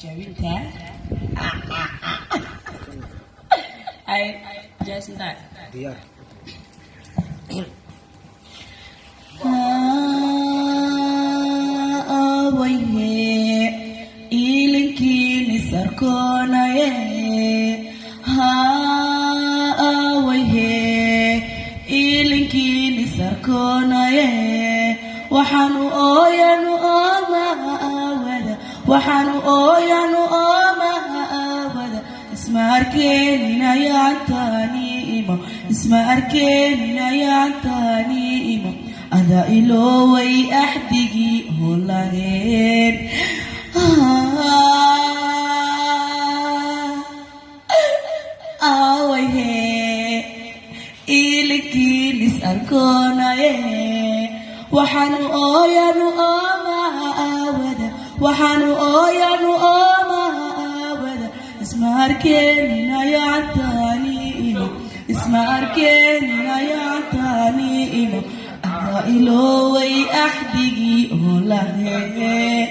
jawinta ay jasna diyaar ilinkini sarkonaye ilinkini sarkonaye waxanu ooyanu oomawada waxanu ooyanu oomawada isma arkeenina yaantani imo isma arkeenina yaantani imo ada iloway axdigii holaheen awayhe ilikinis arkonaye waxanu ooyanu oomawada waxanu ooyanu oomawada isma arkeenina yaantani imo isma arkeenina yaantani imo ada iloway axdigii holaheen